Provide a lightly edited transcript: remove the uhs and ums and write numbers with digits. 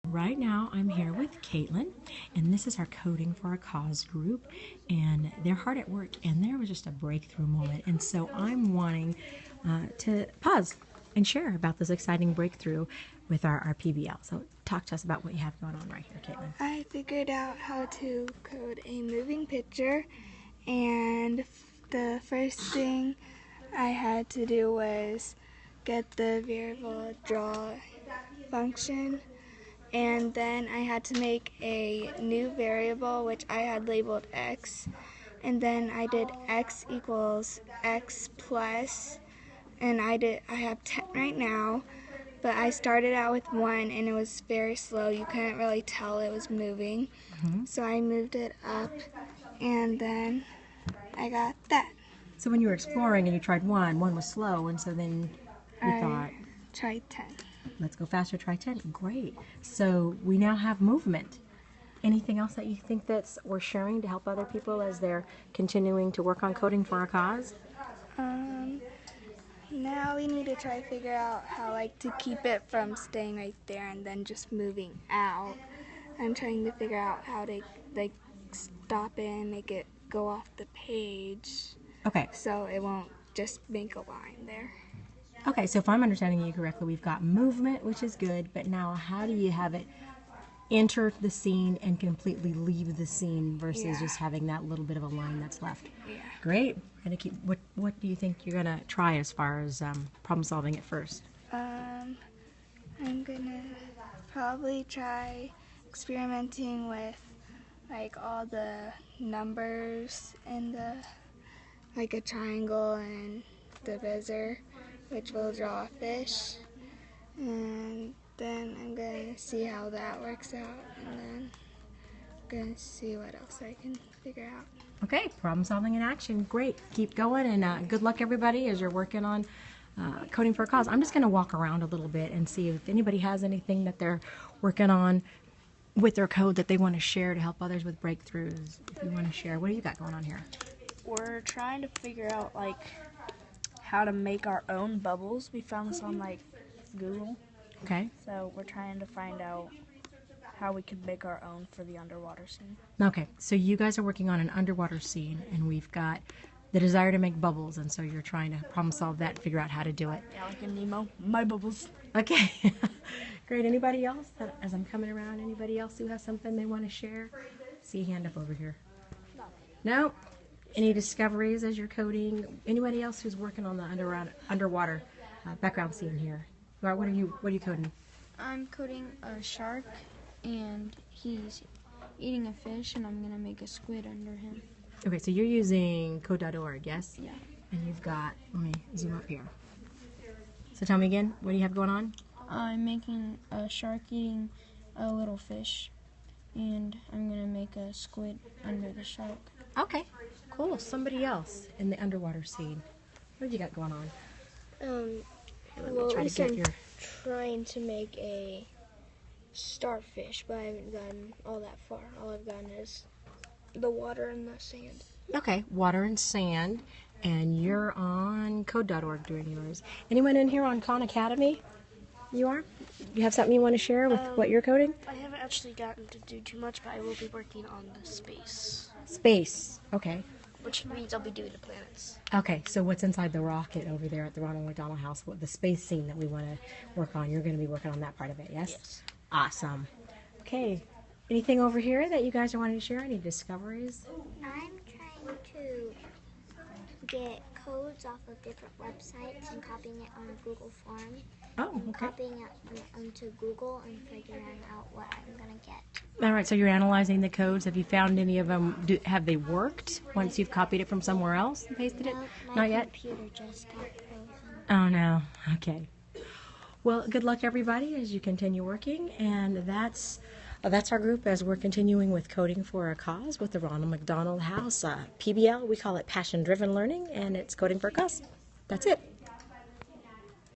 Right now I'm here with Kaitlyn, and this is our Coding for a Cause group, and they're hard at work, and there was just a breakthrough moment, and so I'm wanting to pause and share about this exciting breakthrough with our PBL. So talk to us about what you have going on right here, Kaitlyn. I figured out how to code a moving picture, and the first thing I had to do was get the variable draw function, and then I had to make a new variable which I had labeled x, and then I did x equals x plus, and I have 10 right now, but I started out with 1 and it was very slow. You couldn't really tell it was moving. So I moved it up, and then I got that. So when you were exploring and you tried 1 was slow, and so then you thought, Tried 10. let's go faster, try 10. Great. So we now have movement. Anything else that you think that's worth sharing to help other people as they're continuing to work on coding for a cause? Now we need to try to figure out how to keep it from staying right there and then just moving out. I'm trying to figure out how to stop it and make it go off the page. Okay. So it won't just make a line there. Okay, so if I'm understanding you correctly, we've got movement, which is good, but now how do you have it enter the scene and completely leave the scene versus just having that little bit of a line that's left? Yeah. Great. And what do you think you're gonna try as far as problem solving at first? I'm gonna probably try experimenting with all the numbers in the a triangle and the visor, which will draw a fish, and then I'm gonna see how that works out, and then I'm gonna see what else I can figure out. Okay, problem solving in action. Great. Keep going, and good luck, everybody, as you're working on coding for a cause. I'm just going to walk around a little bit and see if anybody has anything that they're working on with their code that they want to share to help others with breakthroughs. If you want to share, what do you got going on here? We're trying to figure out how to make our own bubbles. We found this on Google. Okay. So we're trying to find out how we could make our own for the underwater scene. Okay, so you guys are working on an underwater scene, and we've got the desire to make bubbles, and so you're trying to problem solve that and figure out how to do it. Yeah, like in Nemo, my bubbles. Okay. Great. Anybody else, as I'm coming around, anybody else who has something they want to share? See a hand up over here. No? Any discoveries as you're coding? Anybody else who's working on the underwater background scene here? What are you coding? I'm coding a shark, and he's eating a fish, and I'm going to make a squid under him. Okay, so you're using code.org, yes? Yeah. And you've got, let me zoom up here. So tell me again, what do you have going on? I'm making a shark eating a little fish, and I'm going to make a squid under the shark. Okay, cool. Somebody else in the underwater scene. What have you got going on? Well, I'm trying to make a starfish, but I haven't gotten all that far. All I've gotten is the water and the sand. Okay, water and sand, and you're on code.org doing yours. Anyone in here on Khan Academy? You are? You have something you want to share with what you're coding? I haven't actually gotten to do too much, but I will be working on the space. Space, okay. Which means I'll be doing the planets. Okay, so what's inside the rocket over there at the Ronald McDonald House, the space scene that we want to work on, you're going to be working on that part of it, yes? Yes. Awesome. Okay, anything over here that you guys are wanting to share? Any discoveries? I'm trying to get codes off of different websites and copying it on a Google form. Oh, okay. Copying it onto Google and figuring out what I'm going to get. All right, so you're analyzing the codes. Have you found any of them? Have they worked once you've copied it from somewhere else and pasted it? Not yet? My computer just got frozen. Oh, no. Okay. Well, good luck, everybody, as you continue working. And that's our group as we're continuing with Coding for a Cause with the Ronald McDonald House. PBL, we call it Passion Driven Learning, and it's Coding for a Cause. That's it.